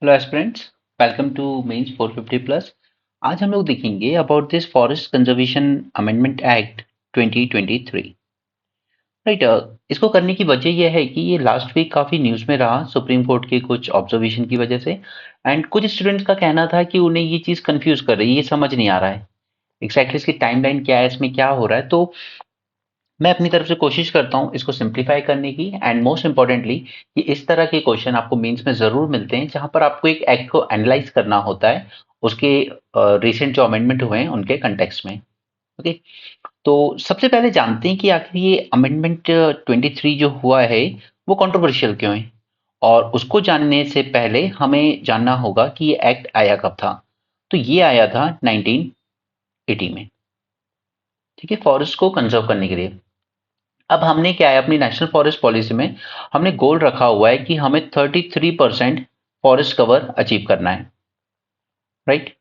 Hello aspirants, welcome to mains 450 plus. आज हम लोग देखेंगे about this forest conservation amendment act 2023। Right. इसको करने की वजह यह है कि ये लास्ट वीक काफ़ी न्यूज़ में रहा सुप्रीम कोर्ट के कुछ ऑब्जर्वेशन की वजह से। एंड कुछ स्टूडेंट्स का कहना था कि उन्हें ये चीज़ कंफ्यूज कर रही है, ये समझ नहीं आ रहा है एग्जैक्टली इसकी टाइमलाइन क्या है, इसमें क्या हो रहा है। तो मैं अपनी तरफ से कोशिश करता हूँ इसको सिंप्लीफाई करने की। एंड मोस्ट इंपॉर्टेंटली कि इस तरह के क्वेश्चन आपको मेंस में ज़रूर मिलते हैं जहां पर आपको एक एक्ट को एनालाइज करना होता है उसके रिसेंट जो अमेंडमेंट हुए हैं उनके कंटेक्स्ट में। ओके। तो सबसे पहले जानते हैं कि आखिर ये अमेंडमेंट 23 जो हुआ है वो कंट्रोवर्शियल क्यों है। और उसको जानने से पहले हमें जानना होगा कि ये एक्ट आया कब था। तो ये आया था 1980 में। ठीक है, फॉरेस्ट को कंजर्व करने के लिए। अब हमने क्या है अपनी नेशनल फॉरेस्ट पॉलिसी में हमने गोल रखा हुआ है कि हमें 33% फॉरेस्ट कवर अचीव करना है। राइट।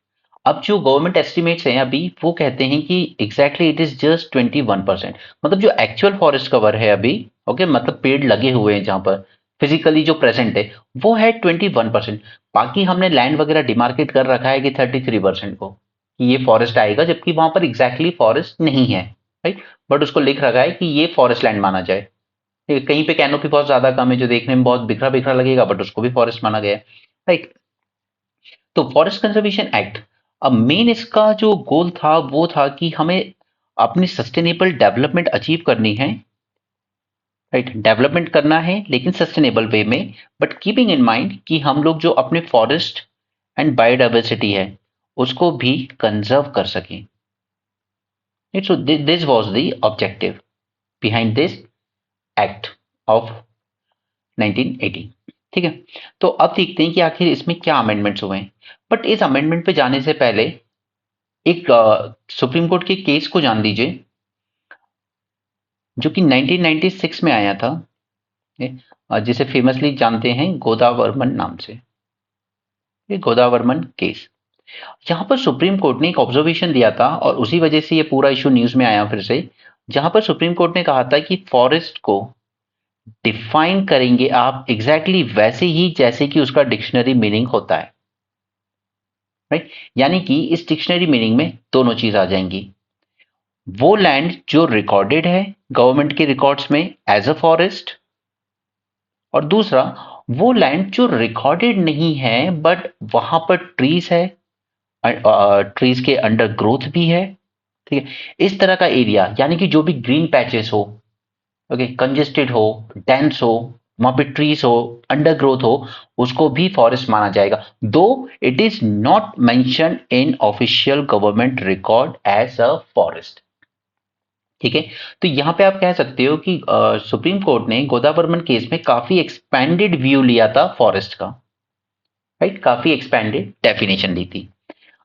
अब जो गवर्नमेंट एस्टिमेट्स हैं अभी वो कहते हैं कि एग्जैक्टली इट इज जस्ट 21%। मतलब जो एक्चुअल फॉरेस्ट कवर है अभी, ओके, मतलब पेड़ लगे हुए हैं जहां पर फिजिकली जो प्रेजेंट है वो है 21%। बाकी हमने लैंड वगैरह डिमार्केट कर रखा है कि 33% को कि ये फॉरेस्ट आएगा, जबकि वहां पर एग्जैक्टली फॉरेस्ट नहीं है। राइट। बट उसको लिख रखा है कि ये फॉरेस्ट लैंड माना जाए। ठीक है, कहीं पे कैनोपी बहुत ज्यादा कम है जो देखने में बहुत बिखरा बिखरा लगेगा, बट उसको भी फॉरेस्ट माना गया है। राइट। तो फॉरेस्ट कंजर्वेशन एक्ट, अब मेन इसका जो गोल था वो था कि हमें अपनी सस्टेनेबल डेवलपमेंट अचीव करनी है। राइट, डेवलपमेंट करना है लेकिन सस्टेनेबल वे में, बट कीपिंग इन माइंड कि हम लोग जो अपने फॉरेस्ट एंड बायोडाइवर्सिटी है उसको भी कंजर्व कर सकें। So this was the objective behind this act of 1980। ठीक है। तो अब देखते हैं कि आखिर इसमें क्या अमेंडमेंट्स हुए हैं। बट इस अमेंडमेंट पे जाने से पहले एक सुप्रीम कोर्ट के केस को जान लीजिए जो कि 1996 में आया था। जिसे फेमसली जानते हैं गोदावर्मन नाम से। ये गोदावर्मन केस, यहाँ पर सुप्रीम कोर्ट ने एक ऑब्जर्वेशन दिया था और उसी वजह से ये पूरा इशू न्यूज में आया फिर से। जहां पर सुप्रीम कोर्ट ने कहा था कि फॉरेस्ट को डिफाइन करेंगे आप एग्जैक्टली वैसे ही जैसे कि उसका डिक्शनरी मीनिंग होता है। राइट। यानी कि इस डिक्शनरी मीनिंग में दोनों चीज आ जाएंगी। वो लैंड जो रिकॉर्डेड है गवर्नमेंट के रिकॉर्ड्स में एज अ फॉरेस्ट, और दूसरा वो लैंड जो रिकॉर्डेड नहीं है बट वहां पर ट्रीज है, ट्रीज के अंडर ग्रोथ भी है। ठीक है, इस तरह का एरिया यानी कि जो भी ग्रीन पैचेस हो, ओके, कंजेस्टेड हो, डेंस हो, वहां पे ट्रीज हो, अंडर ग्रोथ हो, उसको भी फॉरेस्ट माना जाएगा। Though it is not mention in official government record as a forest. ठीक है। तो यहां पे आप कह सकते हो कि सुप्रीम कोर्ट ने गोदावरमन केस में काफी एक्सपेंडेड व्यू लिया था फॉरेस्ट का। राइट, काफी एक्सपेंडेड डेफिनेशन दी थी।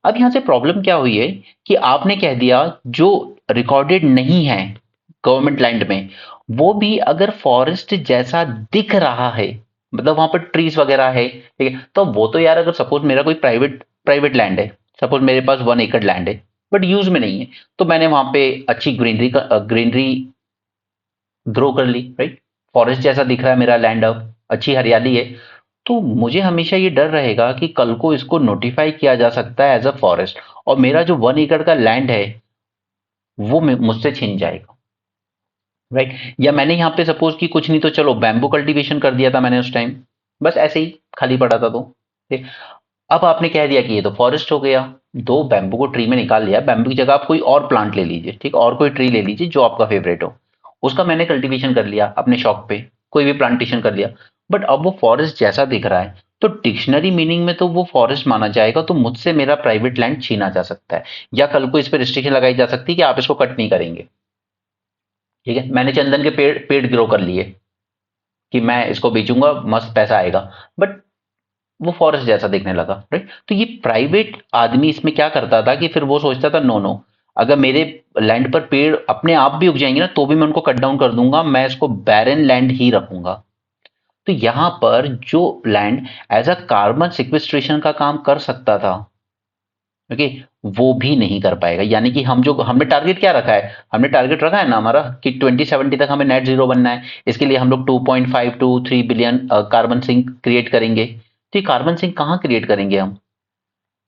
अब यहां से प्रॉब्लम क्या हुई है कि आपने कह दिया जो रिकॉर्डेड नहीं है गवर्नमेंट लैंड में वो भी अगर फॉरेस्ट जैसा दिख रहा है, मतलब वहां पर ट्रीज वगैरह है, ठीक है, तो वो तो यार अगर सपोज मेरा कोई प्राइवेट प्राइवेट लैंड है, सपोज मेरे पास 1 एकड़ लैंड है बट यूज में नहीं है, तो मैंने वहां पे अच्छी ग्रीनरी ग्रो कर ली। राइट, फॉरेस्ट जैसा दिख रहा है मेरा लैंड, अब अच्छी हरियाली है, तो मुझे हमेशा ये डर रहेगा कि कल को इसको नोटिफाई किया जा सकता है एज अ फॉरेस्ट और मेरा जो 1 एकड़ का लैंड है वो मुझसे छिन जाएगा। राइट। या मैंने यहाँ पे सपोज कि कुछ नहीं तो चलो बैम्बू कल्टीवेशन कर दिया था मैंने उस टाइम, बस ऐसे ही खाली पड़ा था तो ठीक। अब आपने कह दिया कि ये तो फॉरेस्ट हो गया, दो बैम्बू को ट्री में निकाल लिया, बैम्बू की जगह आप कोई और प्लांट ले लीजिए, ठीक, और कोई ट्री ले लीजिए जो आपका फेवरेट हो, उसका मैंने कल्टीवेशन कर लिया अपने शौक पे, कोई भी प्लांटेशन कर लिया, बट अब वो फॉरेस्ट जैसा दिख रहा है, तो डिक्शनरी मीनिंग में तो वो फॉरेस्ट माना जाएगा, तो मुझसे मेरा प्राइवेट लैंड छीना जा सकता है या कल को इस पर रिस्ट्रिक्शन लगाई जा सकती है कि आप इसको कट नहीं करेंगे। ठीक है, मैंने चंदन के पेड़ पेड़ ग्रो कर लिए कि मैं इसको बेचूंगा, मस्त पैसा आएगा, बट वो फॉरेस्ट जैसा दिखने लगा। राइट। तो ये प्राइवेट आदमी इसमें क्या करता था कि फिर वो सोचता था नो नो, अगर मेरे लैंड पर पेड़ अपने आप भी उग जाएंगे ना तो भी मैं उनको कट डाउन कर दूंगा, मैं इसको बैरन लैंड ही रखूंगा। तो यहां पर जो land as a carbon sequestration का काम कर सकता था, ओके, वो भी नहीं कर पाएगा। यानी कि हम जो हमने टारगेट क्या रखा है, हमने टारगेट रखा है ना हमारा कि 2070 तक हमें नेट जीरो बनना है, इसके लिए हम लोग 2.5 to 3 billion carbon sink create करेंगे। तो ये कार्बन सिंक कहाँ क्रिएट करेंगे हम?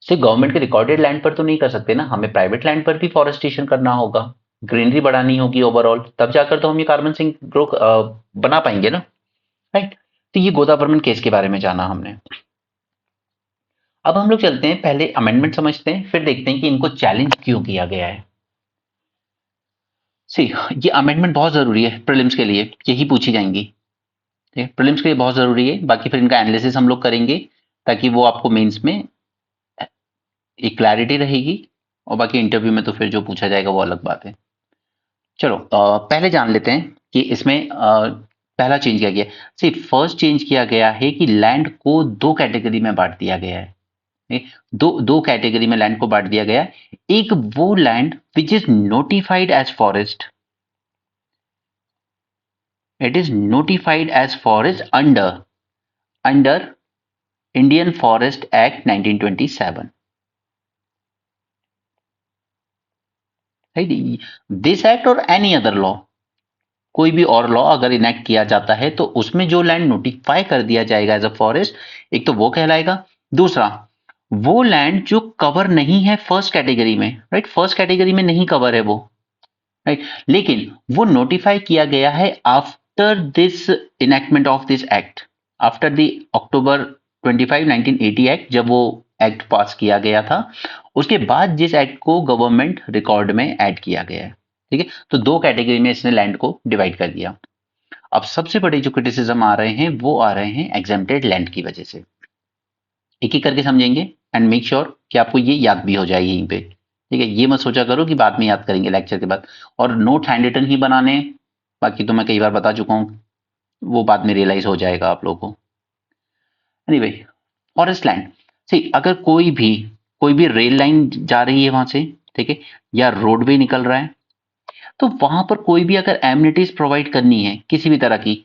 सिर्फ गवर्नमेंट के रिकॉर्डेड लैंड पर तो नहीं कर सकते ना, हमें प्राइवेट लैंड पर भी फॉरेस्टेशन करना होगा, ग्रीनरी बढ़ानी होगी ओवरऑल, तब जाकर तो हम ये कार्बन सिंक ग्रो बना पाएंगे ना, राइट। तो ये गोदावरमन केस के बारे में जाना हमने। अब हम लोग चलते हैं, पहले अमेंडमेंट समझते हैं, फिर देखते हैं कि इनको चैलेंज क्यों किया गया है। सी, ये अमेंडमेंट बहुत जरूरी है प्रीलिम्स के लिए, यही पूछी जाएंगी, ठीक है, प्रीलिम्स के लिए बहुत जरूरी है, बाकी फिर इनका एनालिसिस हम लोग करेंगे ताकि वो आपको मेंस में एक क्लैरिटी रहेगी, और बाकी इंटरव्यू में तो फिर जो पूछा जाएगा वो अलग बात है। चलो पहले जान लेते हैं कि इसमें पहला चेंज किया गया। सी, फर्स्ट चेंज किया गया है कि लैंड को दो कैटेगरी में बांट दिया गया है, दो कैटेगरी में लैंड को बांट दिया गया है। एक वो land which is notified as forest, it is notified as forest under Indian forest act 1927, right. This act और एनी अदर लॉ, कोई भी और लॉ अगर इनेक्ट किया जाता है तो उसमें जो लैंड नोटिफाई कर दिया जाएगा एज अ फॉरेस्ट, एक तो वो कहलाएगा, दूसरा वो लैंड जो कवर नहीं है फर्स्ट कैटेगरी में, राइट, फर्स्ट कैटेगरी में नहीं कवर है वो, राइट, लेकिन वो नोटिफाई किया गया है after this enactment of this act, after the October 25 1980 act, जब वो एक्ट पास किया गया था, उसके बाद जिस एक्ट को गवर्नमेंट रिकॉर्ड में ऐड किया गया है, ठीक है। तो दो कैटेगरी में इसने लैंड को डिवाइड कर दिया। अब सबसे बड़े जो क्रिटिसिज्म आ रहे हैं वो आ रहे हैं एग्जेम्प्टेड लैंड की वजह से। एक एक करके समझेंगे एंड मेक श्योर कि आपको ये याद भी हो जाए यहीं पे, ठीक है। ये मत सोचा करो कि बाद में याद करेंगे लेक्चर के बाद, और नोट हैंड रिटन ही बनाने, बाकी तो मैं कई बार बता चुका हूँ, वो बाद में रियलाइज हो जाएगा आप लोगों को। एनीवे, फॉरेस्ट लैंड सी, अगर कोई भी रेल लाइन जा रही है वहां से, ठीक है, या रोडवे निकल रहा है, तो वहां पर कोई भी अगर एमिनिटीज प्रोवाइड करनी है किसी भी तरह की,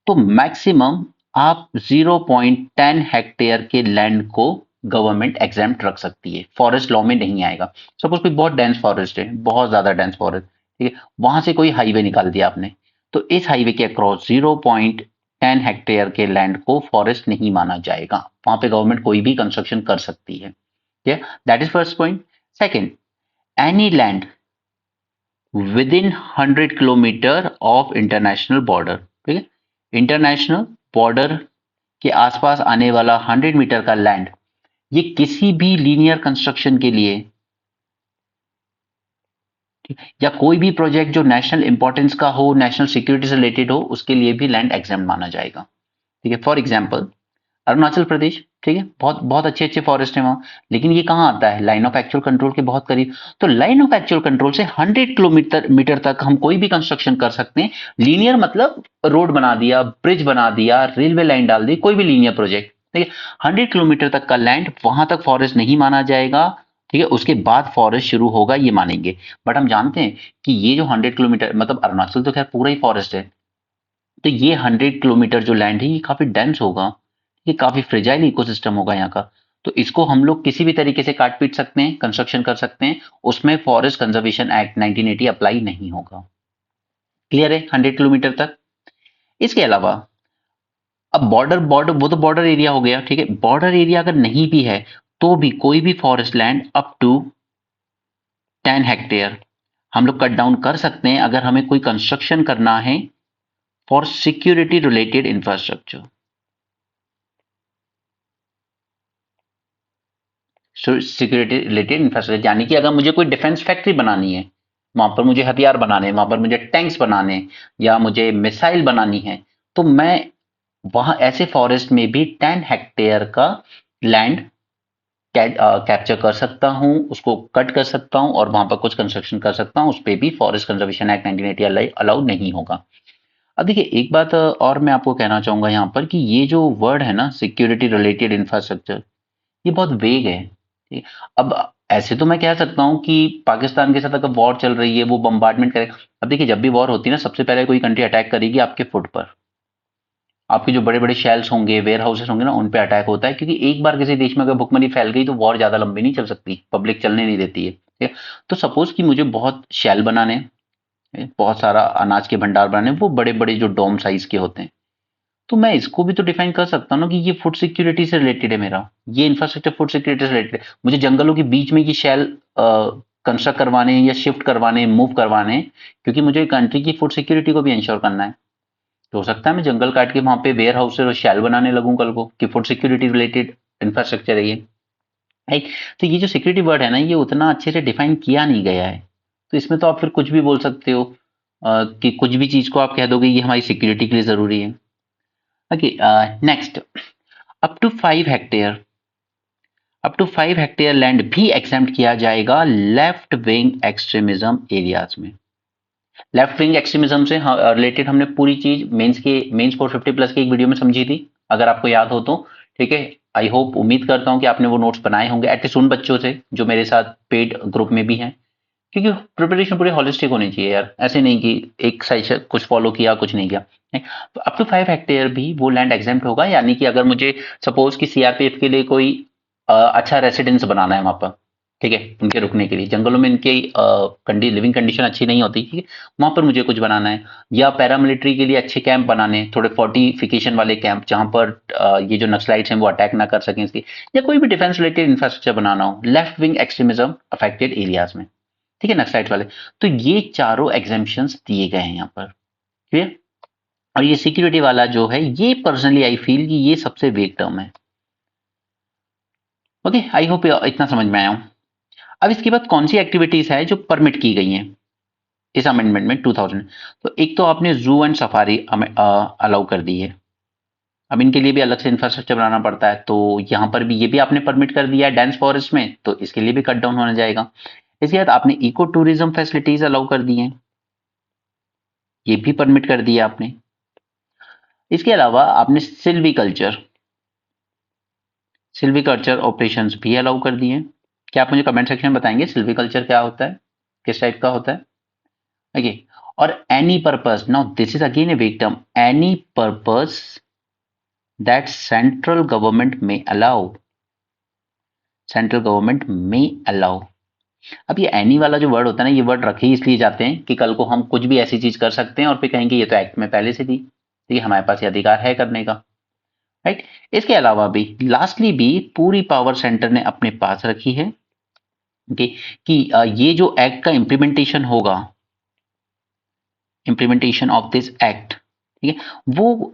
तो मैक्सिमम आप 0.10 हेक्टेयर के लैंड को गवर्नमेंट एग्जाम्प्ट रख सकती है, फॉरेस्ट लॉ में नहीं आएगा। सपोज कोई बहुत डेंस फॉरेस्ट है, बहुत ज्यादा डेंस फॉरेस्ट, ठीक है, वहां से कोई हाईवे निकाल दिया आपने, तो इस हाईवे के अक्रॉस 0.10 हेक्टेयर के लैंड को फॉरेस्ट नहीं माना जाएगा, वहां पे गवर्नमेंट कोई भी कंस्ट्रक्शन कर सकती है, ठीक है। That is first point. Second, any land with in 100 kilometre of international border, ठीक है, इंटरनेशनल बॉर्डर के आसपास आने वाला 100 मीटर का लैंड, ये किसी भी लीनियर कंस्ट्रक्शन के लिए, या कोई भी प्रोजेक्ट जो नेशनल इंपॉर्टेंस का हो, नेशनल सिक्योरिटी से रिलेटेड हो, उसके लिए भी लैंड एग्जाम्प्ट माना जाएगा, ठीक है। फॉर एग्जाम्पल अरुणाचल प्रदेश, ठीक है, बहुत बहुत अच्छे अच्छे फॉरेस्ट है वहां, लेकिन ये कहाँ आता है? लाइन ऑफ एक्चुअल कंट्रोल के बहुत करीब। तो लाइन ऑफ एक्चुअल कंट्रोल से 100 किलोमीटर मीटर तक हम कोई भी कंस्ट्रक्शन कर सकते हैं। लीनियर मतलब रोड बना दिया, ब्रिज बना दिया, रेलवे लाइन डाल दी, कोई भी लीनियर प्रोजेक्ट, ठीक है, 100 किलोमीटर तक का लैंड वहां तक फॉरेस्ट नहीं माना जाएगा, ठीक है, उसके बाद फॉरेस्ट शुरू होगा ये मानेंगे। बट हम जानते हैं कि ये जो 100 किलोमीटर, मतलब अरुणाचल तो खैर पूरा ही फॉरेस्ट है, तो ये 100 किलोमीटर जो लैंड है ये काफी डेंस होगा, ये काफी फ्रेजाइल इकोसिस्टम होगा यहाँ का, तो इसको हम लोग किसी भी तरीके से काट पीट सकते हैं, कंस्ट्रक्शन कर सकते हैं, उसमें फॉरेस्ट कंजर्वेशन एक्ट 1980 अप्लाई नहीं होगा। क्लियर है 100 किलोमीटर तक। इसके अलावा अब बॉर्डर बॉर्डर वो तो बॉर्डर एरिया हो गया, ठीक है, बॉर्डर एरिया अगर नहीं भी है तो भी कोई भी forest land up to 10 hectare हम लोग कट डाउन कर सकते हैं अगर हमें कोई कंस्ट्रक्शन करना है for security related infrastructure. Security related infrastructure, यानी कि अगर मुझे कोई डिफेंस फैक्ट्री बनानी है, वहां पर मुझे हथियार बनाने हैं, वहां पर मुझे टैंक्स बनाने हैं, या मुझे मिसाइल बनानी है, तो मैं वहां ऐसे फॉरेस्ट में भी 10 हेक्टेयर का लैंड कैप्चर कर सकता हूं, उसको कट कर सकता हूं और वहां पर कुछ कंस्ट्रक्शन कर सकता हूं, उस पर भी फॉरेस्ट कंजर्वेशन एक्ट 1980 अलाउड नहीं होगा। अब देखिए एक बात और मैं आपको कहना चाहूंगा यहाँ पर कि ये जो वर्ड है ना, सिक्योरिटी रिलेटेड इंफ्रास्ट्रक्चर, ये बहुत वेग है, ठीक है? अब ऐसे तो मैं कह सकता हूं कि पाकिस्तान के साथ अगर वॉर चल रही है वो बम्बार्डमेंट करेगा। अब देखिए जब भी वॉर होती है ना, सबसे पहले कोई कंट्री अटैक करेगी आपके फुट पर, आपके जो बड़े बड़े शेल्स होंगे, वेयर हाउसेस होंगे ना, उन पे अटैक होता है, क्योंकि एक बार किसी देश में अगर भुखमरी फैल गई तो वॉर ज्यादा लंबी नहीं चल सकती, पब्लिक चलने नहीं देती है, ठीक है। तो सपोज कि मुझे बहुत शेल बनाने, बहुत सारा अनाज के भंडार बनाने, वो बड़े बड़े जो डोम साइज के होते हैं, तो मैं इसको भी तो डिफाइन कर सकता हूँ ना कि ये फूड सिक्योरिटी से रिलेटेड है मेरा, ये इंफ्रास्ट्रक्चर फूड सिक्योरिटी से रिलेटेड है। मुझे जंगलों के बीच में ये शेल कंस्ट्रक्ट करवाने हैं या शिफ्ट करवाने हैं, मूव करवाने हैं, क्योंकि मुझे कंट्री की फूड सिक्योरिटी को भी इंश्योर करना है। तो हो सकता है मैं जंगल काट के वहां पे वेयर हाउस और शेल बनाने लगूं कल को, कि फूड सिक्योरिटी रिलेटेड इंफ्रास्ट्रक्चर है ये, राइट। तो ये जो सिक्योरिटी वर्ड है ना, ये उतना अच्छे से डिफाइन किया नहीं गया है। तो इसमें तो आप फिर कुछ भी बोल सकते हो, कि कुछ भी चीज को आप कह दोगे ये हमारी सिक्योरिटी के लिए जरूरी है। Okay, next, up to 5 hectare, up to 5 hectare land भी एग्जेम्प्ट किया जाएगा लेफ्ट विंग एक्सट्रीमिज्म एरियाज में। लेफ्ट विंग एक्सट्रीमिज्म से रिलेटेड हमने पूरी चीज मेंस 450 प्लस के एक वीडियो में समझी थी, अगर आपको याद हो तो। ठीक है, आई होप, उम्मीद करता हूं कि आपने वो नोट्स बनाए होंगे एटलीस्ट उन बच्चों से जो मेरे साथ पेड ग्रुप में भी हैं, क्योंकि प्रिपरेशन पूरी होलिस्टिक होनी चाहिए यार, ऐसे नहीं कि एक साइड कुछ फॉलो किया कुछ नहीं किया। तो अप टू 5 हेक्टेयर भी वो लैंड एग्जेम्प्ट होगा, यानी कि अगर मुझे सपोज कि सीआरपीएफ के लिए कोई अच्छा रेसिडेंस बनाना है वहां पर, ठीक है, उनके रुकने के लिए, जंगलों में इनकी लिविंग कंडीशन अच्छी नहीं होती, ठीक है, वहां पर मुझे कुछ बनाना है, या पैरामिलिट्री के लिए अच्छे कैंप बनाने, थोड़े फोर्टिफिकेशन वाले कैंप जहां पर ये जो नक्सलाइट्स हैं वो अटैक ना कर सकें इसकी, या कोई भी डिफेंस रिलेटेड इंफ्रास्ट्रक्चर बनाना हो left wing extremism affected areas में, ठीक है, नक्सलाइट वाले। तो ये चारों एग्जेम्पशंस दिए गए हैं यहाँ पर, क्लियर। और ये सिक्योरिटी वाला जो है, ये पर्सनली आई फील कि ये सबसे वेग टर्म है। ओके, आई होप इतना समझ में आया हूं। अब इसके बाद कौन सी एक्टिविटीज है जो परमिट की गई हैं इस अमेंडमेंट में 2000। तो एक तो आपने जू एंड सफारी अलाउ कर दी है, अब इनके लिए भी अलग से इंफ्रास्ट्रक्चर बनाना पड़ता है, तो यहां पर भी ये भी आपने परमिट कर दिया है डेंस फॉरेस्ट में, तो इसके लिए भी कट डाउन होना जाएगा। इसके बाद आपने इको टूरिज्म फैसिलिटीज अलाउ कर दी हैं, ये भी परमिट कर दिया आपने। इसके अलावा आपने सिल्वीकल्चर ऑपरेशंस भी अलाउ कर दिए हैं। क्या आप मुझे कमेंट सेक्शन में बताएंगे सिल्वीकल्चर क्या होता है, किस टाइप का होता है? ओके, और any purpose, now this is again a big term, any purpose that central government में अलाउ, सेंट्रल गवर्नमेंट में अलाउ। अब ये एनी वाला जो वर्ड होता है ना, ये वर्ड रखे इसलिए जाते हैं कि कल को हम कुछ भी ऐसी चीज कर सकते हैं और फिर कहेंगे ये तो एक्ट में पहले से थी, ठीक है, हमारे पास ये अधिकार है करने का, राइट। इसके अलावा भी लास्टली भी पूरी पावर सेंटर ने अपने पास रखी है, ओके, कि ये जो एक्ट का इम्प्लीमेंटेशन होगा, इम्प्लीमेंटेशन ऑफ दिस एक्ट, ठीक है, वो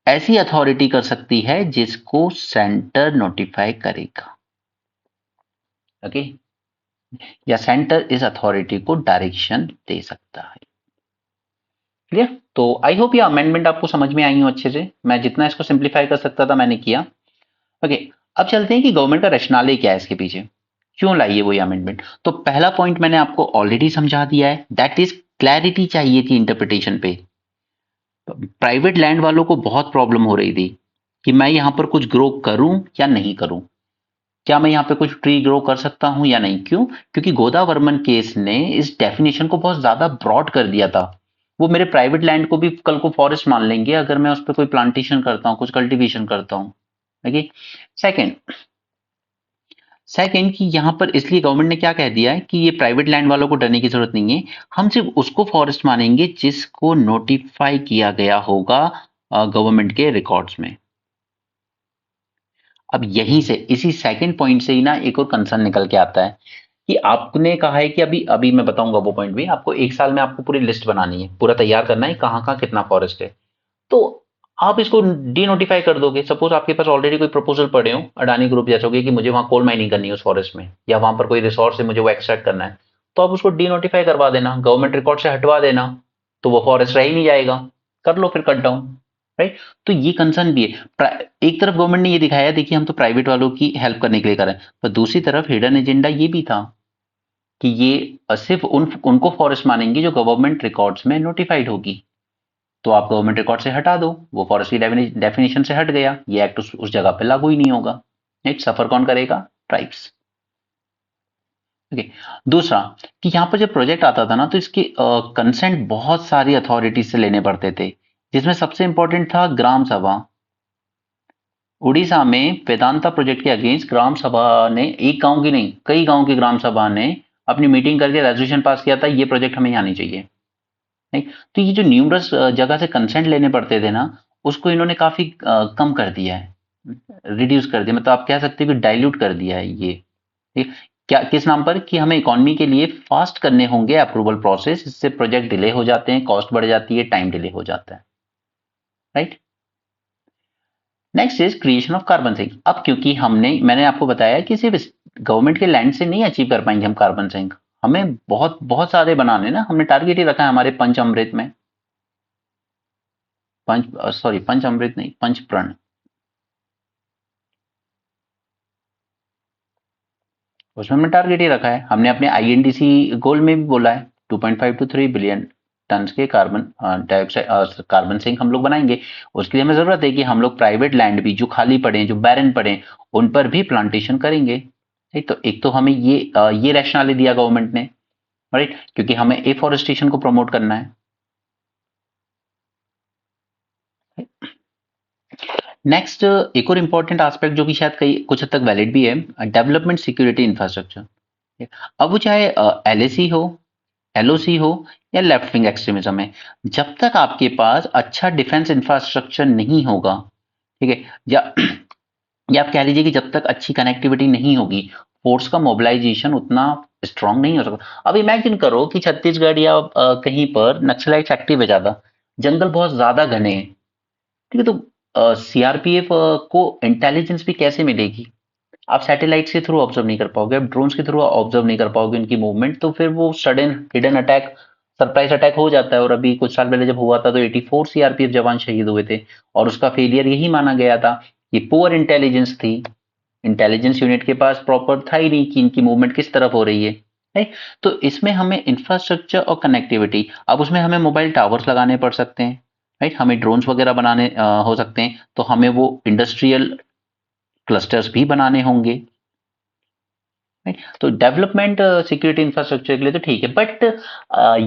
ऐसी अथॉरिटी कर सकती है जिसको सेंटर नोटिफाई करेगा, ओके, या सेंटर इस अथॉरिटी को डायरेक्शन दे सकता है, क्लियर। तो आई होप ये अमेंडमेंट आपको समझ में आई हो अच्छे से, मैं जितना इसको सिंप्लीफाई कर सकता था मैंने किया। ओके, अब चलते हैं कि गवर्नमेंट का रैशनले क्या है इसके पीछे, क्यों लाई है वो ये अमेंडमेंट। तो पहला पॉइंट मैंने आपको ऑलरेडी समझा दिया है, दैट इज क्लैरिटी चाहिए थी इंटरप्रिटेशन पे। प्राइवेट लैंड वालों को बहुत प्रॉब्लम हो रही थी कि मैं यहां पर कुछ ग्रो करूं या नहीं करूं, क्या मैं यहाँ पे कुछ ट्री ग्रो कर सकता हूं या नहीं, क्यों? क्योंकि गोदावर्मन केस ने इस डेफिनेशन को बहुत ज्यादा ब्रॉड कर दिया था, वो मेरे प्राइवेट लैंड को भी कल को फॉरेस्ट मान लेंगे अगर मैं उस पर कोई प्लांटेशन करता हूँ, कुछ कल्टीवेशन करता हूँ, ओके। सेकेंड सेकेंड कि यहाँ पर इसलिए गवर्नमेंट ने क्या कह दिया है कि ये प्राइवेट लैंड वालों को डरने की जरूरत नहीं है, हम सिर्फ उसको फॉरेस्ट मानेंगे जिसको नोटिफाई किया गया होगा गवर्नमेंट के रिकॉर्ड्स में। अब यहीं से, इसी सेकंड पॉइंट से ही ना एक और कंसर्न निकल के आता है कि आपने कहा है कि अभी अभी मैं बताऊंगा वो पॉइंट भी, आपको एक साल में आपको पूरी लिस्ट बनानी है, पूरा तैयार करना है कहाँ कहाँ कितना फॉरेस्ट है, तो आप इसको डी नोटिफाई कर दोगे। सपोज आपके पास ऑलरेडी कोई प्रपोजल पड़े हो अडानी ग्रुप जैसे कि मुझे वहां कोल माइनिंग करनी है उस फॉरेस्ट में, या वहां पर कोई रिसोर्स है मुझे वो एक्सट्रैक्ट करना है, तो आप उसको डी नोटिफाई करवा देना, गवर्नमेंट रिकॉर्ड से हटवा देना, तो वो फॉरेस्ट रह ही नहीं जाएगा, कर लो फिर कट डाउन, राइट। तो ये कंसर्न भी है, एक तरफ गवर्नमेंट ने ये दिखाया देखिए हम तो प्राइवेट वालों की हेल्प करने के लिए कर रहे हैं, पर दूसरी तरफ हिडन एजेंडा ये भी था कि ये सिर्फ उनको फॉरेस्ट मानेंगे जो गवर्नमेंट रिकॉर्ड्स में नोटिफाइड होगी, तो आप गवर्नमेंट रिकॉर्ड से हटा दो, वो फॉरेस्ट की डेफिनेशन से हट गया, ये एक्ट उस जगह पे लागू ही नहीं होगा, राइट। सफर कौन करेगा? Tribes, okay. दूसरा कि यहाँ पर जब प्रोजेक्ट आता था ना, तो इसके कंसेंट बहुत सारी अथॉरिटीज से लेने पड़ते थे, जिसमें सबसे इंपॉर्टेंट था ग्राम सभा। उड़ीसा में वेदांता प्रोजेक्ट के अगेंस्ट ग्राम सभा ने, एक गांव की नहीं कई गांव की ग्राम सभा ने अपनी मीटिंग करके रेजोल्यूशन पास किया था, ये प्रोजेक्ट हमें यहाँ नहीं चाहिए, नहीं। तो ये जो न्यूमरस जगह से कंसेंट लेने पड़ते थे ना, उसको इन्होंने काफी कम कर दिया है, रिड्यूस कर दिया, मतलब आप कह सकते हो कि डाइल्यूट कर दिया है ये। ठीक? क्या किस नाम पर? कि हमें इकोनॉमी के लिए फास्ट करने होंगे अप्रूवल प्रोसेस, इससे प्रोजेक्ट डिले हो जाते हैं, कॉस्ट बढ़ जाती है, टाइम डिले हो जाता है, right. Next is creation of carbon sink. अब क्योंकि मैंने आपको बताया कि सिर्फ गवर्नमेंट के लैंड से नहीं अचीव कर पाएंगे हम कार्बन सिंक, हमें बहुत बहुत सारे बनाने ना, हमने टारगेट ही रखा है हमारे पंच अमृत में, पंच अमृत नहीं, पंच प्रण, उसमें हमने टारगेट ही रखा है। हमने अपने आईएनडीसी गोल में भी बोला है 2.5 to 3 बिलियन टन के कार्बन डाइऑक्साइड कार्बन सिंक हम लोग बनाएंगे। उसके लिए हमें जरूरत है कि हम लोग प्राइवेट लैंड भी जो खाली पड़े हैं, जो बैरन पड़े हैं, उन पर भी प्लांटेशन करेंगे। एक तो हमें ये रैशनल दिया गवर्नमेंट ने, राइट, क्योंकि हमें एफॉरेस्टेशन को प्रमोट करना है। नेक्स्ट एक और इंपॉर्टेंट एस्पेक्ट जो कि शायद कई कुछ हद तक वैलिड भी है, डेवलपमेंट सिक्योरिटी इंफ्रास्ट्रक्चर। अब वो चाहे एलएसी हो, एलओसी हो, या लेफ्ट विंग एक्सट्रीमिज्म है, जब तक आपके पास अच्छा डिफेंस इंफ्रास्ट्रक्चर नहीं होगा, ठीक है, या आप कह लीजिए कि जब तक अच्छी कनेक्टिविटी नहीं होगी, फोर्स का मोबिलाइजेशन उतना स्ट्रांग नहीं हो सकता। अब इमेजिन करो कि छत्तीसगढ़ या कहीं पर नक्सलाइट एक्टिव है ज्यादा, जंगल बहुत ज्यादा घने हैं, ठीक है, तो सीआरपीएफ को इंटेलिजेंस भी कैसे मिलेगी? आप सैटेलाइट के थ्रू ऑब्जर्व नहीं कर पाओगे, आप ड्रोन्स के थ्रू ऑब्जर्व नहीं कर पाओगे उनकी मूवमेंट, तो फिर वो sudden hidden attack, surprise attack हो जाता है। और अभी कुछ साल पहले जब हुआ था तो 84 सीआरपीएफ जवान शहीद हुए थे, और उसका फेलियर यही माना गया था कि पुअर इंटेलिजेंस थी, इंटेलिजेंस यूनिट के पास प्रॉपर था ही नहीं कि इनकी मूवमेंट किस तरफ हो रही है, राइट। तो इसमें हमें इंफ्रास्ट्रक्चर और कनेक्टिविटी, अब उसमें हमें मोबाइल टावर्स लगाने पड़ सकते हैं, राइट, हमें ड्रोन्स वगैरह बनाने हो सकते हैं, तो हमें वो इंडस्ट्रियल क्लस्टर्स भी बनाने होंगे, राइट। तो डेवलपमेंट सिक्योरिटी इंफ्रास्ट्रक्चर के लिए तो ठीक है, बट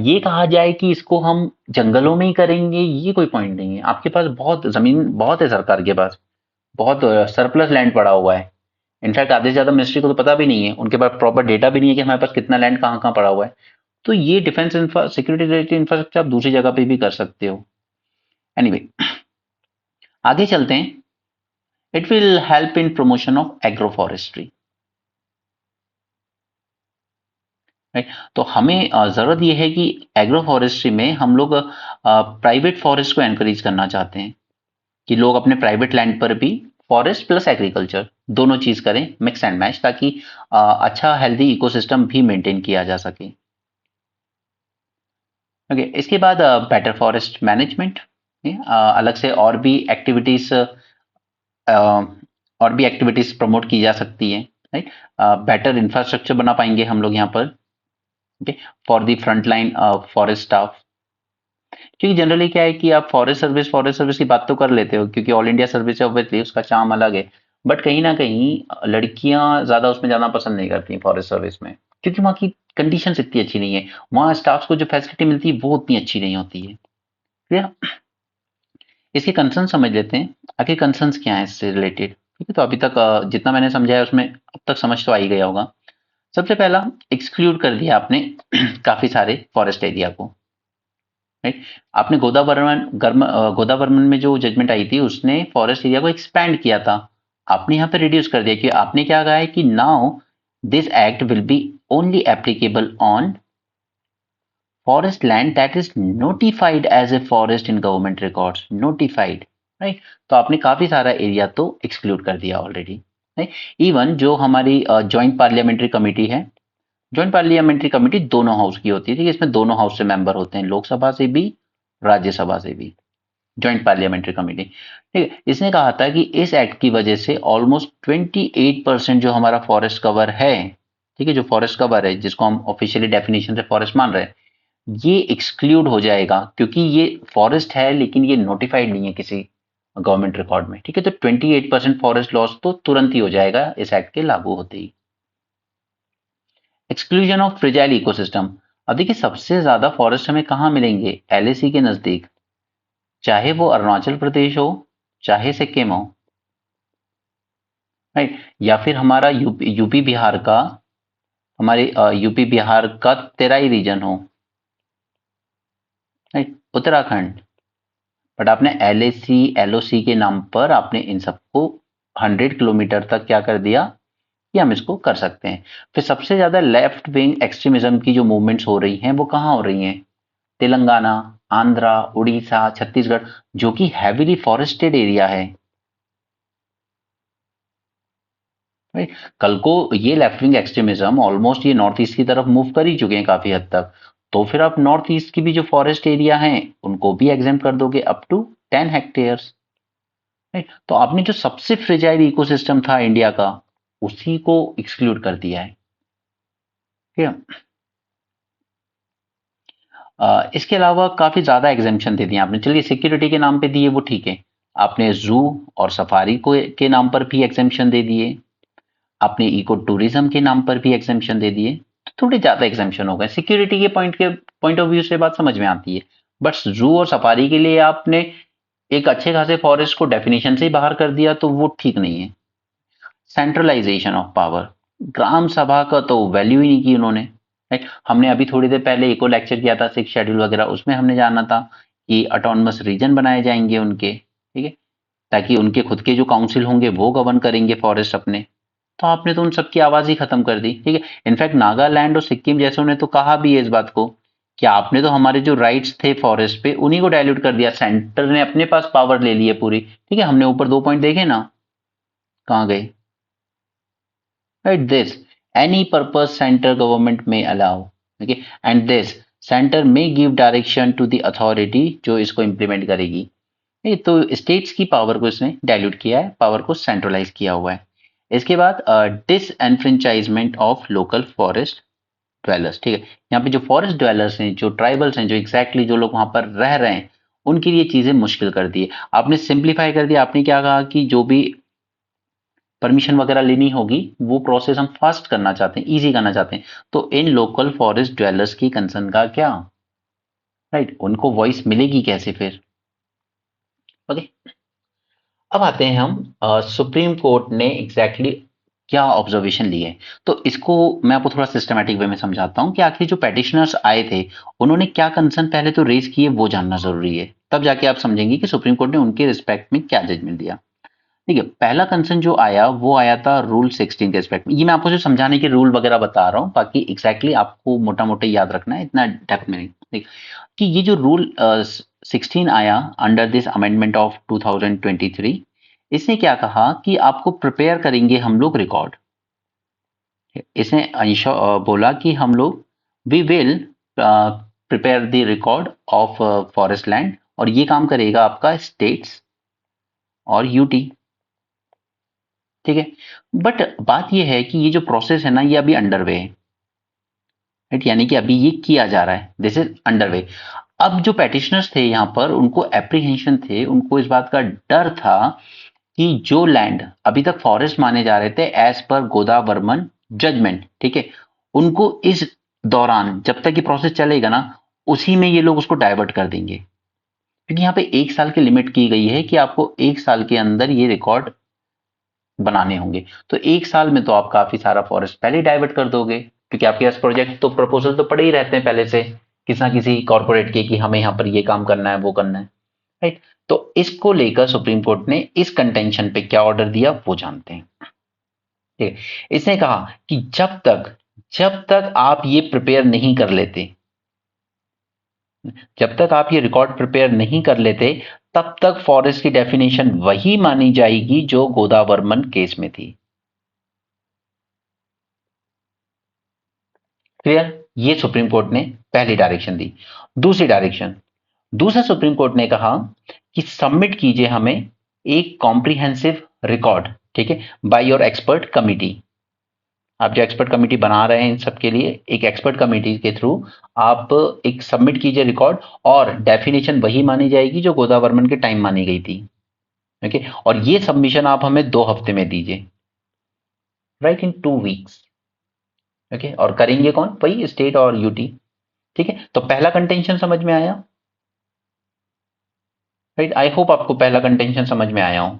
ये कहा जाए कि इसको हम जंगलों में ही करेंगे, ये कोई पॉइंट नहीं है। आपके पास बहुत जमीन बहुत है, सरकार के पास बहुत सरप्लस लैंड पड़ा हुआ है। इनफैक्ट आधे से ज्यादा मिनिस्ट्री को तो पता भी नहीं है, उनके पास प्रॉपर डेटा भी नहीं है कि हमारे पास कितना लैंड कहाँ कहाँ पड़ा हुआ है। तो ये डिफेंस सिक्योरिटी रिलेटेड इंफ्रास्ट्रक्चर आप दूसरी जगह पे भी कर सकते हो। एनीवे, आगे चलते हैं। It will help in promotion of agro forestry, right. तो हमें जरूरत यह है कि एग्रो फॉरेस्ट्री में हम लोग प्राइवेट फॉरेस्ट को एनकरेज करना चाहते हैं, कि लोग अपने प्राइवेट लैंड पर भी फॉरेस्ट प्लस एग्रीकल्चर दोनों चीज करें, मिक्स एंड मैच, ताकि अच्छा हेल्दी इकोसिस्टम भी मेंटेन किया जा सके। ओके, इसके बाद बेटर फॉरेस्ट मैनेजमेंट, अलग से और भी एक्टिविटीज प्रमोट की जा सकती है, राइट। बेटर इंफ्रास्ट्रक्चर बना पाएंगे हम लोग यहाँ पर, okay, for the front line forest staff. क्योंकि जनरली क्या है कि आप फॉरेस्ट सर्विस की बात तो कर लेते हो, क्योंकि ऑल इंडिया सर्विस है, ऑब्वियसली उसका चार्म अलग है, बट कहीं ना कहीं लड़कियां ज्यादा उसमें जाना पसंद नहीं करती फॉरेस्ट सर्विस में, क्योंकि वहाँ की कंडीशंस इतनी अच्छी नहीं है, वहाँ स्टाफ को जो फैसिलिटी मिलती है वो उतनी अच्छी नहीं होती है। क्लियर? इसके कंसर्न समझ लेते हैं, आखिर कंसर्न्स क्या है इससे रिलेटेड। ठीक है, तो अभी तक जितना मैंने समझाया उसमें अब तक समझ तो आ ही गया होगा। सबसे पहला, एक्सक्लूड कर दिया आपने काफी सारे फॉरेस्ट एरिया को, राइट। आपने गोदावर्मन में जो जजमेंट आई थी उसने फॉरेस्ट एरिया को एक्सपैंड किया था, आपने यहाँ पे रिड्यूस कर दिया, कि आपने क्या कहा है कि now this act will be only applicable on forest land that is notified as a forest in government records, notified, right. तो आपने काफी सारा एरिया तो एक्सक्लूड कर दिया ऑलरेडी, राइट। इवन जो हमारी ज्वाइंट पार्लियामेंट्री कमेटी है, ज्वाइंट पार्लियामेंट्री कमेटी दोनों हाउस की होती है, ठीक है, इसमें दोनों हाउस से मेंबर होते हैं, लोकसभा से भी, राज्यसभा से भी, ज्वाइंट पार्लियामेंट्री कमेटी, ठीक है। इसने कहा था कि इस एक्ट की वजह से ऑलमोस्ट 28% जो हमारा फॉरेस्ट कवर है, ठीक है, जो फॉरेस्ट कवर है जिसको हम ऑफिशियली डेफिनेशन से फॉरेस्ट मान रहे हैं, ये एक्सक्लूड हो जाएगा, क्योंकि ये फॉरेस्ट है लेकिन ये नोटिफाइड नहीं है किसी गवर्नमेंट रिकॉर्ड में, ठीक है। तो 28% फॉरेस्ट लॉस तो तुरंत ही हो जाएगा इस एक्ट के लागू होते ही। Exclusion of fragile ecosystem. अब देखिए, सबसे ज्यादा फॉरेस्ट हमें कहाँ मिलेंगे? एलएसी के नजदीक, चाहे वो अरुणाचल प्रदेश हो, चाहे सिक्किम हो, राइट, या फिर हमारा यूपी बिहार का, हमारे यूपी बिहार का तेराई रीजन हो, राइट, उत्तराखंड, बट आपने LAC LOC के नाम पर आपने इन सबको 100 किलोमीटर तक क्या कर दिया कि हम इसको कर सकते हैं। फिर सबसे ज्यादा लेफ्ट विंग एक्सट्रीमिज्म की जो मूवमेंट्स हो रही हैं वो कहाँ हो रही हैं? तेलंगाना, आंध्रा, उड़ीसा, छत्तीसगढ़, जो कि हैवीली फॉरेस्टेड एरिया है। Right? कल को ये लेफ्ट विंग एक्सट्रीमिज्म ऑलमोस्ट ये नॉर्थ ईस्ट की तरफ मूव कर ही चुके हैं काफी हद तक, तो फिर आप नॉर्थ ईस्ट की भी जो फॉरेस्ट एरिया हैं उनको भी एग्जाम कर दोगे अप टू 10 हेक्टेयर्स। राइट, तो आपने जो सबसे फ्रेजाइल इकोसिस्टम था इंडिया का उसी को एक्सक्लूड कर दिया है। ठीक है। इसके अलावा काफी ज्यादा एग्जामेशन दे दिए आपने। चलिए सिक्योरिटी के नाम पे दिए वो ठीक है, आपने जू और सफारी को के नाम पर भी एग्जामेशन दे दिए, आपने इको टूरिज्म के नाम पर भी एग्जामेशन दे दिए, तो थोड़े ज्यादा एग्जामेशन हो गए। सिक्योरिटी के पॉइंट ऑफ व्यू से बात समझ में आती है, बट जू और सफारी के लिए आपने एक अच्छे खासे फॉरेस्ट को डेफिनेशन से ही बाहर कर दिया, तो वो ठीक नहीं है। सेंट्रलाइजेशन ऑफ पावर, ग्राम सभा का तो वैल्यू ही नहीं की उन्होंने। राइट, हमने अभी थोड़ी देर पहले इको लेक्चर किया था 6 शेड्यूल वगैरह, उसमें हमने जाना था कि ऑटोनमस रीजन बनाए जाएंगे उनके, ठीक है, ताकि उनके खुद के जो काउंसिल होंगे वो गवर्न करेंगे फॉरेस्ट अपने। तो आपने तो उन सबकी आवाज ही खत्म कर दी। ठीक है, इनफैक्ट नागालैंड और सिक्किम जैसों ने तो कहा भी है इस बात को कि आपने तो हमारे जो राइट्स थे फॉरेस्ट पे उन्हीं को डायल्यूट कर दिया, सेंटर ने अपने पास पावर ले ली है पूरी। ठीक है, हमने ऊपर 2 पॉइंट देखे ना, कहाँ गए? Right, this any purpose center government may allow, okay, and this center may give direction to the authority जो इसको implement करेगी। ये तो स्टेट्स की पावर को इसने डाइल्यूट किया है, पावर को सेंट्रलाइज किया हुआ है। इसके बाद डिसएनफ्रेंचाइजमेंट ऑफ लोकल फॉरेस्ट ड्वेलर्स। ठीक है, यहाँ पे जो फॉरेस्ट ड्वेलर्स हैं, जो ट्राइबल्स हैं, जो एग्जैक्टली जो लोग वहां पर रह रहे हैं, उनके लिए चीजें मुश्किल कर दी है आपने, सिंप्लीफाई कर दिया। आपने क्या कहा कि जो भी परमिशन वगैरह लेनी होगी वो प्रोसेस हम फास्ट करना चाहते हैं, इजी करना चाहते हैं, तो इन लोकल फॉरेस्ट ड्वेलर्स की कंसर्न का क्या? राइट, उनको वॉइस मिलेगी कैसे फिर? ओके, अब आते हैं हम सुप्रीम कोर्ट ने एग्जैक्टली क्या ऑब्जर्वेशन लिए। तो इसको मैं आपको थोड़ा सिस्टमैटिक वे में समझाता हूं कि आखिर जो पेटिशनर्स आए थे उन्होंने क्या कंसर्न पहले तो रेज किए, वो जानना जरूरी है, तब जाके आप समझेंगे कि सुप्रीम कोर्ट ने उनके रिस्पेक्ट में क्या जजमेंट दिया। ठीक है, पहला कंसर्न जो आया वो आया था रूल 16 के रिस्पेक्ट में। ये मैं आपको जो समझाने के रूल वगैरह बता रहा हूँ, बाकी एग्जैक्टली आपको मोटा मोटा याद रखना है, इतना डेप्थ में नहीं। ठीक, कि ये जो रूल 16 आया अंडर दिस अमेंडमेंट ऑफ 2023, इसने क्या कहा कि आपको प्रिपेयर करेंगे हम लोग रिकॉर्ड। इसने बोला कि हम लोग we will prepare the record of forest land, और ये काम करेगा आपका स्टेट्स और यूटी। ठीक है, बट बात ये है कि ये जो प्रोसेस है ना ये अभी अंडरवे है। राइट, यानी कि अभी ये किया जा रहा है, दिस इज अंडरवे। अब जो पेटिशनर्स थे यहाँ पर उनको एप्रीहेंशन थे, उनको इस बात का डर था कि जो लैंड अभी तक फॉरेस्ट माने जा रहे थे एज पर गोदावर्मन जजमेंट, ठीक है, उनको इस दौरान जब तक ये प्रोसेस चलेगा ना उसी में ये लोग उसको डाइवर्ट कर देंगे, क्योंकि यहाँ पे 1 साल की लिमिट की गई है कि आपको 1 साल के अंदर ये रिकॉर्ड बनाने होंगे। तो 1 साल में तो आप काफी सारा फॉरेस्ट पहले ही डाइवर्ट कर दोगे, क्योंकि आपके पास प्रोजेक्ट तो प्रपोजल तो पड़े ही रहते हैं पहले से किसी ना किसी कॉर्पोरेट के कि हमें यहाँ पर ये काम करना है वो करना है। राइट, तो इसको लेकर सुप्रीम कोर्ट ने इस कंटेंशन पे क्या ऑर्डर दिया वो जानते हैं। ठीक है, इसने कहा कि जब तक आप ये प्रिपेयर नहीं कर लेते, जब तक आप ये रिकॉर्ड प्रिपेयर नहीं कर लेते, तब तक फॉरेस्ट की डेफिनेशन वही मानी जाएगी जो गोदावर्मन केस में थी। क्लियर? ये सुप्रीम कोर्ट ने पहली डायरेक्शन दी। दूसरी डायरेक्शन, दूसरा सुप्रीम कोर्ट ने कहा कि सबमिट कीजिए हमें एक कॉम्प्रिहेंसिव रिकॉर्ड, ठीक है, बाय योर एक्सपर्ट कमिटी। आप जो एक्सपर्ट कमिटी बना रहे हैं इन सब के लिए, एक एक्सपर्ट कमिटी के थ्रू आप एक सबमिट कीजिए रिकॉर्ड, और डेफिनेशन वही मानी जाएगी जो गोदावर्मन के टाइम मानी गई थी। ओके, और ये सबमिशन आप हमें 2 हफ्ते में दीजिए, राइट, इन 2 वीक्स। ओके, और करेंगे कौन? वही स्टेट और यूटी। ठीक है, तो पहला कंटेंशन समझ में आया? राइट, आई होप आपको पहला कंटेंशन समझ में आया हो।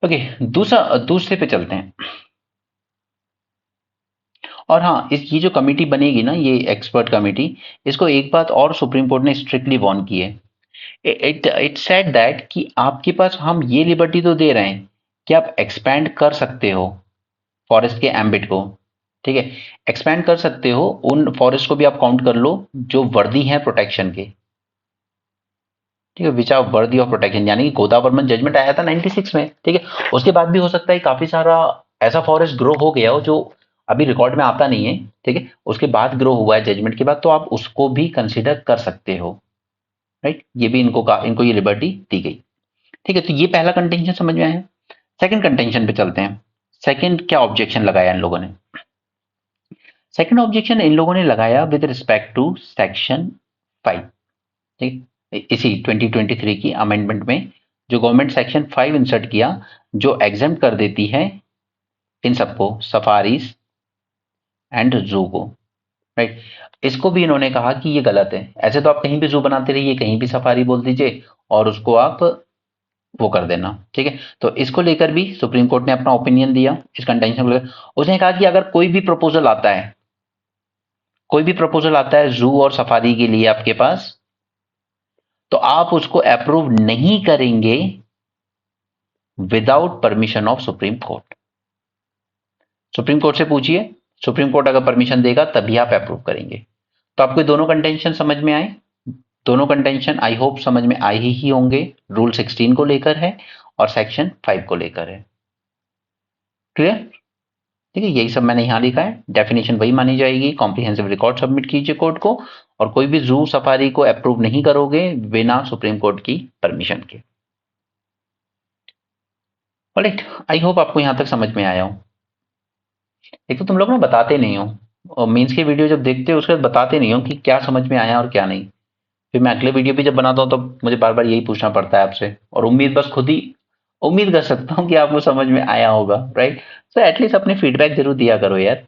ओके, दूसरे पे चलते हैं। और हाँ, ये जो कमेटी बनेगी ना, ये एक्सपर्ट कमेटी, इसको एक बात और सुप्रीम कोर्ट ने स्ट्रिक्टली वार्न की है। इट सेड दैट कि आपके पास हम ये लिबर्टी तो दे रहे हैं कि आप एक्सपैंड कर सकते हो फॉरेस्ट के एम्बिट को, ठीक है, एक्सपैंड कर सकते हो, उन फॉरेस्ट को भी आप काउंट कर लो जो वर्दी हैं प्रोटेक्शन के, ठीक है, which are worthy of protection. यानी कि गोदावरमन जजमेंट आया था 96 में, ठीक है, उसके बाद भी हो सकता है काफी सारा ऐसा फॉरेस्ट ग्रो हो गया हो जो अभी रिकॉर्ड में आता नहीं है, ठीक है, उसके बाद ग्रो हुआ है जजमेंट के बाद, तो आप उसको भी कंसिडर कर सकते हो, राइट। ये भी इनको ये लिबर्टी दी गई, ठीक है। तो ये पहला कंटेंशन समझ में आया। सेकंड कंटेंशन पे चलते हैं। सेकंड क्या ऑब्जेक्शन लगाया इन लोगों ने? सेकंड ऑब्जेक्शन इन लोगों ने लगाया विद रिस्पेक्ट टू सेक्शन 5, ठीक, इसी 2023 की अमेंडमेंट में जो गवर्नमेंट सेक्शन 5 इंसर्ट किया, जो एग्जेम्प्ट कर देती है इन सबको, सफारीज एंड जू को, राइट। इसको भी इन्होंने कहा कि ये गलत है। ऐसे तो आप कहीं भी जू बनाते रहिए, कहीं भी सफारी बोल दीजिए और उसको आप वो कर देना, ठीक है। तो इसको लेकर भी सुप्रीम कोर्ट ने अपना ओपिनियन दिया इस कंटेंशन को लेकर। उसने कहा कि अगर कोई भी प्रपोजल आता है, कोई भी प्रपोजल आता है जू और सफारी के लिए आपके पास, तो आप उसको अप्रूव नहीं करेंगे without permission of supreme court. Supreme court से पूछिए, सुप्रीम कोर्ट अगर परमिशन देगा तभी आप अप्रूव करेंगे। तो आपको दोनों कंटेंशन समझ में आए? दोनों कंटेंशन आई होप समझ में आए ही होंगे। रूल 16 को लेकर है और सेक्शन 5 को लेकर है। क्लियर? ठीक है, यही सब मैंने यहां लिखा है। डेफिनेशन वही मानी जाएगी। कॉम्प्रिहेंसिव रिकॉर्ड सबमिट कीजिए कोर्ट को, और कोई भी जू सफारी को अप्रूव नहीं करोगे बिना सुप्रीम कोर्ट की परमिशन के। ऑलराइट, आई होप आपको यहां तक समझ में आया हो। एक तो तुम लोग ना बताते नहीं हो, और मेंस की वीडियो जब देखते हो उसके बाद बताते नहीं हो कि क्या समझ में आया और क्या नहीं। फिर मैं अगले वीडियो भी जब बनाता हूँ तो मुझे बार बार यही पूछना पड़ता है आपसे, और उम्मीद बस खुद ही उम्मीद कर सकता हूँ कि आपको समझ में आया होगा, राइट। सो एटलीस्ट अपने फीडबैक जरूर दिया करो यार,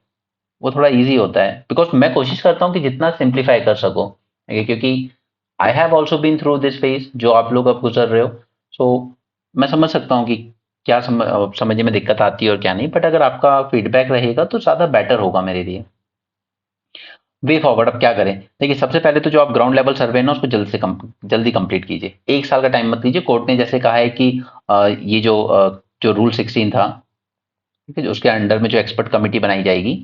वो थोड़ा ईजी होता है। बिकॉज मैं कोशिश करता हूँ कि जितना सिंप्लीफाई कर सको, क्योंकि I have also been through this phase जो आप लोग अब गुजर रहे हो। सो मैं समझ सकता हूँ कि क्या समझने में दिक्कत आती है और क्या नहीं, बट अगर आपका फीडबैक रहेगा तो ज़्यादा बेटर होगा मेरे लिए। वे फॉरवर्ड अब क्या करें? देखिए, सबसे पहले तो जो आप ग्राउंड लेवल सर्वे है ना उसको जल्दी कंप्लीट कीजिए। 1 साल का टाइम मत लीजिए। कोर्ट ने जैसे कहा है कि ये जो रूल 16 था, ठीक है, उसके अंडर में जो एक्सपर्ट कमेटी बनाई जाएगी,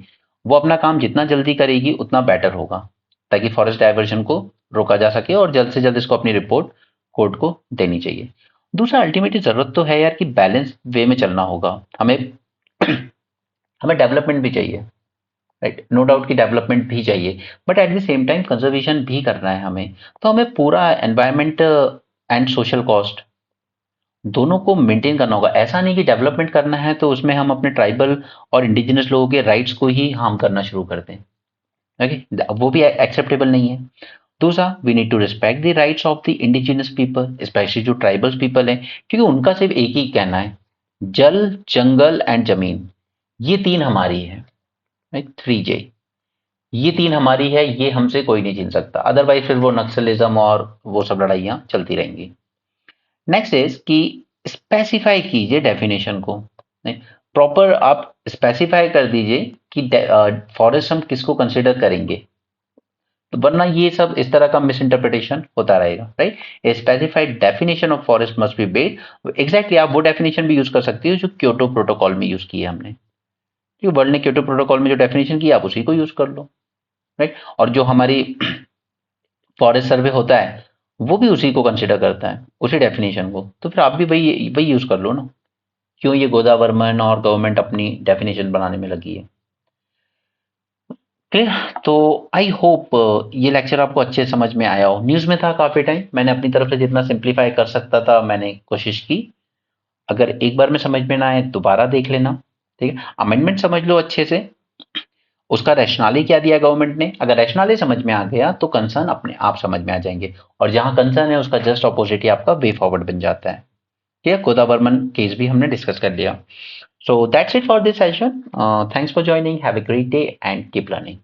वो अपना काम जितना जल्दी करेगी उतना बेटर होगा, ताकि फॉरेस्ट डायवर्जन को रोका जा सके, और जल्द से जल्द इसको अपनी रिपोर्ट कोर्ट को देनी चाहिए। दूसरा, अल्टीमेटली जरूरत तो है यार कि बैलेंस वे में चलना होगा हमें। हमें डेवलपमेंट भी चाहिए, राइट, नो डाउट की डेवलपमेंट भी चाहिए, but at the same time conservation भी करना है हमें। तो हमें पूरा एनवायरमेंट एंड सोशल कॉस्ट दोनों को मेंटेन करना होगा। ऐसा नहीं कि डेवलपमेंट करना है तो उसमें हम अपने ट्राइबल और इंडिजिनस लोगों के राइट्स को ही हार्म करना शुरू कर दें, ओके, वो भी एक्सेप्टेबल नहीं है। दूसरा, we need to respect the rights of the indigenous people, specially जो ट्राइबल्स पीपल हैं, क्योंकि उनका सिर्फ एक ही कहना है, जल, जंगल एंड जमीन, ये तीन हमारी है, राइट, 3J, ये तीन हमारी है, ये हमसे कोई नहीं छीन सकता। अदरवाइज फिर वो नक्सलिज्म और वो सब लड़ाइयाँ चलती रहेंगी। नेक्स्ट इज कि स्पेसिफाई कीजिए डेफिनेशन को, प्रॉपर आप स्पेसिफाई कर दीजिए कि फॉरेस्ट हम किसको कंसिडर करेंगे, तो वरना ये सब इस तरह का मिस इंटरप्रिटेशन होता रहेगा, right. A specified definition of forest must be based, exactly आप वो डेफिनेशन भी यूज कर सकती हो जो क्योटो प्रोटोकॉल में यूज की है हमने, क्योंकि वर्ल्ड ने क्योटो प्रोटोकॉल में जो डेफिनेशन की आप उसी को यूज कर लो, राइट। और जो हमारी फॉरेस्ट सर्वे होता है वो भी उसी को कंसिडर करता है, उसी डेफिनेशन को, तो फिर आप भी वही वही यूज कर लो ना। क्यों ये गोदावरमन और गवर्नमेंट अपनी डेफिनेशन बनाने में लगी है? क्लियर? तो आई होप ये लेक्चर आपको अच्छे समझ में आया हो। न्यूज में था काफी टाइम, मैंने अपनी तरफ से जितना सिंप्लीफाई कर सकता था मैंने कोशिश की। अगर एक बार में समझ में ना आए दोबारा देख लेना, ठीक है। अमेंडमेंट समझ लो अच्छे से, उसका रैशनली क्या दिया गवर्नमेंट ने। अगर रैशनली समझ में आ गया तो कंसर्न अपने आप समझ में आ जाएंगे, और जहां कंसर्न है उसका जस्ट ऑपोजिट ही आपका वे फॉरवर्ड बन जाता है। ठीक है, गोदावरमन केस भी हमने डिस्कस कर लिया। So that's it for this session. Thanks for joining, have a great day and keep learning.